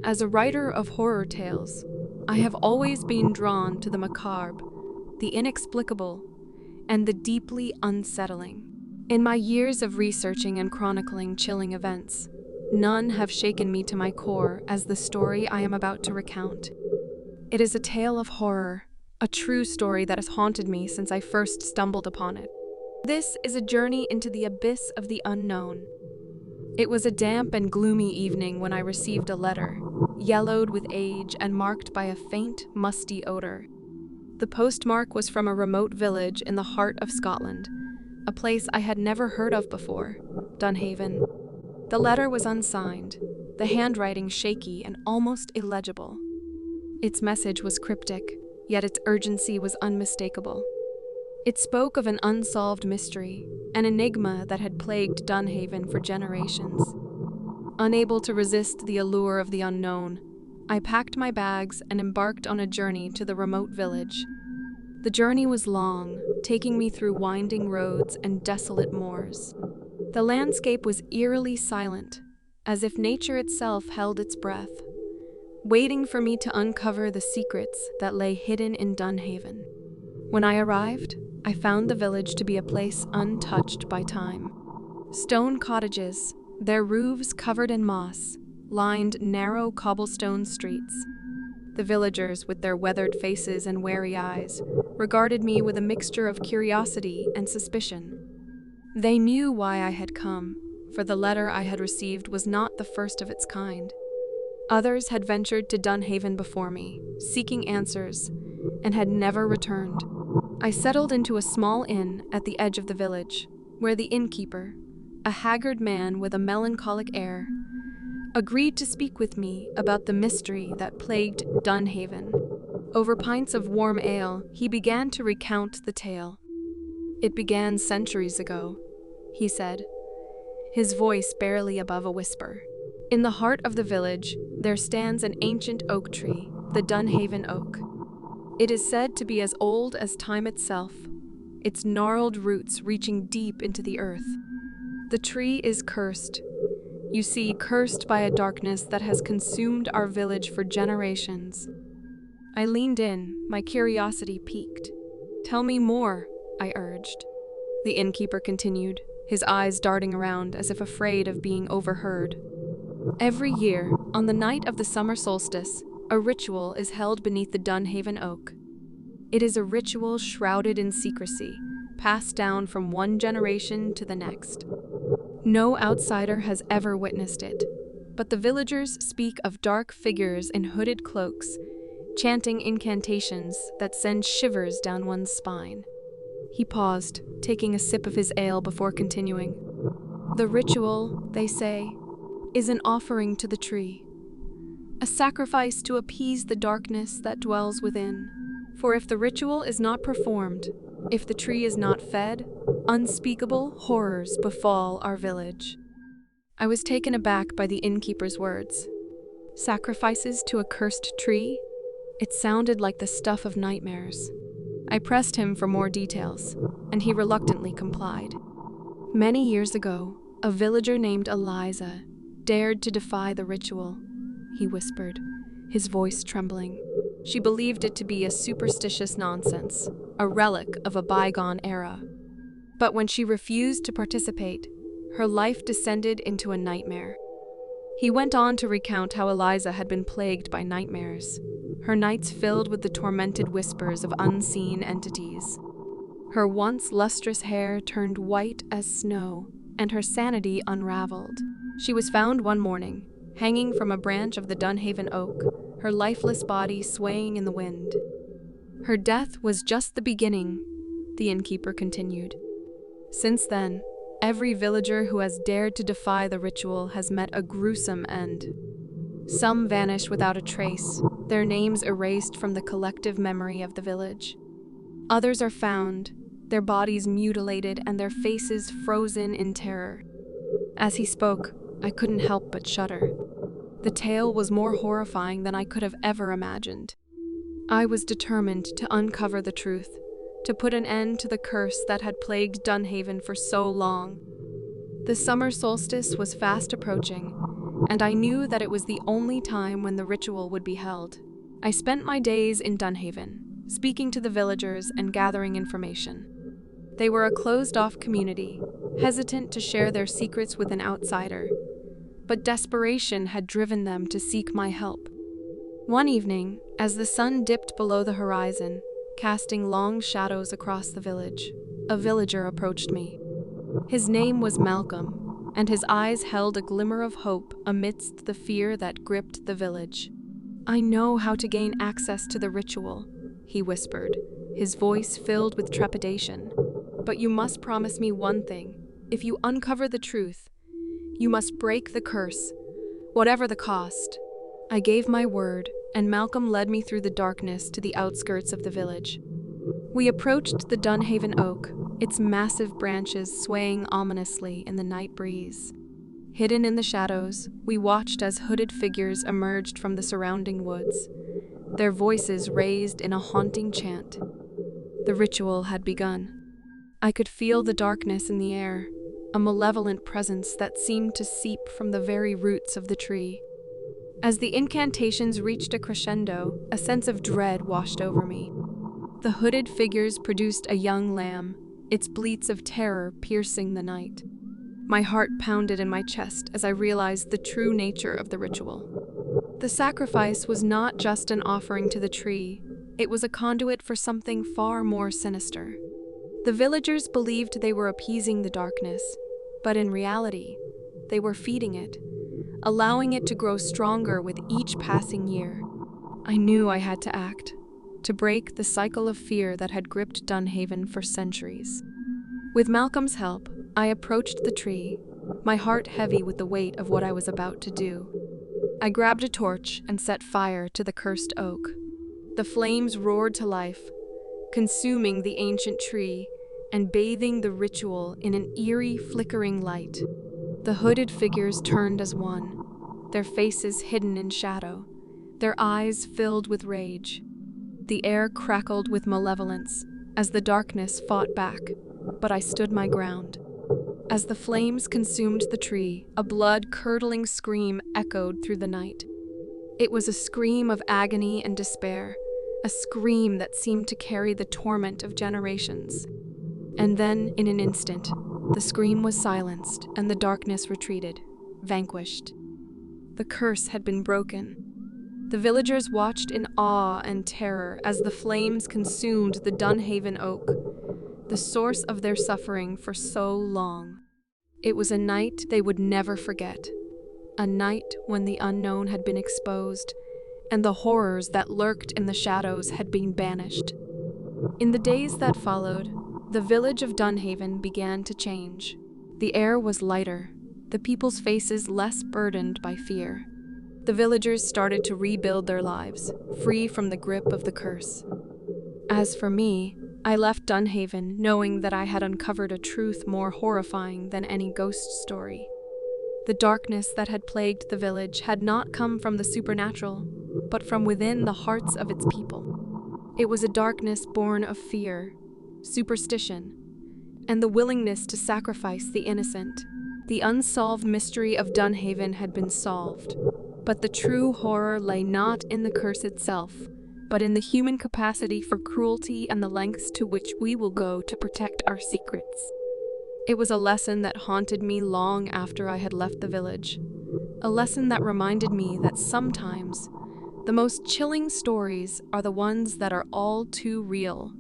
As a writer of horror tales, I have always been drawn to the macabre, the inexplicable, and the deeply unsettling. In my years of researching and chronicling chilling events, none have shaken me to my core as the story I am about to recount. It is a tale of horror, a true story that has haunted me since I first stumbled upon it. This is a journey into the abyss of the unknown. It was a damp and gloomy evening when I received a letter, yellowed with age and marked by a faint, musty odor. The postmark was from a remote village in the heart of Scotland, a place I had never heard of before, Dunhaven. The letter was unsigned, the handwriting shaky and almost illegible. Its message was cryptic, yet its urgency was unmistakable. It spoke of an unsolved mystery, an enigma that had plagued Dunhaven for generations. Unable to resist the allure of the unknown, I packed my bags and embarked on a journey to the remote village. The journey was long, taking me through winding roads and desolate moors. The landscape was eerily silent, as if nature itself held its breath, waiting for me to uncover the secrets that lay hidden in Dunhaven. When I arrived, I found the village to be a place untouched by time. Stone cottages, their roofs covered in moss, lined narrow cobblestone streets. The villagers, with their weathered faces and wary eyes, regarded me with a mixture of curiosity and suspicion. They knew why I had come, for the letter I had received was not the first of its kind. Others had ventured to Dunhaven before me, seeking answers, and had never returned. I settled into a small inn at the edge of the village, where the innkeeper, a haggard man with a melancholic air, agreed to speak with me about the mystery that plagued Dunhaven. Over pints of warm ale, he began to recount the tale. "It began centuries ago," he said, his voice barely above a whisper. "In the heart of the village, there stands an ancient oak tree, the Dunhaven Oak. It is said to be as old as time itself, its gnarled roots reaching deep into the earth. The tree is cursed. You see, cursed by a darkness that has consumed our village for generations." I leaned in, my curiosity piqued. "Tell me more," I urged. The innkeeper continued, his eyes darting around as if afraid of being overheard. "Every year, on the night of the summer solstice, a ritual is held beneath the Dunhaven Oak. It is a ritual shrouded in secrecy, passed down from one generation to the next. No outsider has ever witnessed it, but the villagers speak of dark figures in hooded cloaks, chanting incantations that send shivers down one's spine." He paused, taking a sip of his ale before continuing. "The ritual, they say, is an offering to the tree, a sacrifice to appease the darkness that dwells within. For if the ritual is not performed, if the tree is not fed, unspeakable horrors befall our village." I was taken aback by the innkeeper's words. Sacrifices to a cursed tree? It sounded like the stuff of nightmares. I pressed him for more details, and he reluctantly complied. "Many years ago, a villager named Eliza dared to defy the ritual," he whispered, his voice trembling. "She believed it to be a superstitious nonsense, a relic of a bygone era. But when she refused to participate, her life descended into a nightmare." He went on to recount how Eliza had been plagued by nightmares, her nights filled with the tormented whispers of unseen entities. Her once lustrous hair turned white as snow, and her sanity unraveled. She was found one morning, hanging from a branch of the Dunhaven Oak, her lifeless body swaying in the wind. "Her death was just the beginning," the innkeeper continued. "Since then, every villager who has dared to defy the ritual has met a gruesome end. Some vanish without a trace, their names erased from the collective memory of the village. Others are found, their bodies mutilated and their faces frozen in terror." As he spoke, I couldn't help but shudder. The tale was more horrifying than I could have ever imagined. I was determined to uncover the truth, to put an end to the curse that had plagued Dunhaven for so long. The summer solstice was fast approaching, and I knew that it was the only time when the ritual would be held. I spent my days in Dunhaven, speaking to the villagers and gathering information. They were a closed-off community, hesitant to share their secrets with an outsider, but desperation had driven them to seek my help. One evening, as the sun dipped below the horizon, casting long shadows across the village, a villager approached me. His name was Malcolm, and his eyes held a glimmer of hope amidst the fear that gripped the village. "I know how to gain access to the ritual," he whispered, his voice filled with trepidation. "But you must promise me one thing. If you uncover the truth, you must break the curse, whatever the cost." I gave my word, and Malcolm led me through the darkness to the outskirts of the village. We approached the Dunhaven Oak, its massive branches swaying ominously in the night breeze. Hidden in the shadows, we watched as hooded figures emerged from the surrounding woods, their voices raised in a haunting chant. The ritual had begun. I could feel the darkness in the air, a malevolent presence that seemed to seep from the very roots of the tree. As the incantations reached a crescendo, a sense of dread washed over me. The hooded figures produced a young lamb, its bleats of terror piercing the night. My heart pounded in my chest as I realized the true nature of the ritual. The sacrifice was not just an offering to the tree, it was a conduit for something far more sinister. The villagers believed they were appeasing the darkness, but in reality, they were feeding it, allowing it to grow stronger with each passing year. I knew I had to act, to break the cycle of fear that had gripped Dunhaven for centuries. With Malcolm's help, I approached the tree, my heart heavy with the weight of what I was about to do. I grabbed a torch and set fire to the cursed oak. The flames roared to life, consuming the ancient tree and bathing the ritual in an eerie, flickering light. The hooded figures turned as one, their faces hidden in shadow, their eyes filled with rage. The air crackled with malevolence as the darkness fought back, but I stood my ground. As the flames consumed the tree, a blood-curdling scream echoed through the night. It was a scream of agony and despair, a scream that seemed to carry the torment of generations. And then, in an instant, the scream was silenced and the darkness retreated, vanquished. The curse had been broken. The villagers watched in awe and terror as the flames consumed the Dunhaven Oak, the source of their suffering for so long. It was a night they would never forget, a night when the unknown had been exposed and the horrors that lurked in the shadows had been banished. In the days that followed, the village of Dunhaven began to change. The air was lighter, the people's faces less burdened by fear. The villagers started to rebuild their lives, free from the grip of the curse. As for me, I left Dunhaven knowing that I had uncovered a truth more horrifying than any ghost story. The darkness that had plagued the village had not come from the supernatural, but from within the hearts of its people. It was a darkness born of fear, superstition, and the willingness to sacrifice the innocent. The unsolved mystery of Dunhaven had been solved, but the true horror lay not in the curse itself, but in the human capacity for cruelty and the lengths to which we will go to protect our secrets. It was a lesson that haunted me long after I had left the village, a lesson that reminded me that sometimes the most chilling stories are the ones that are all too real.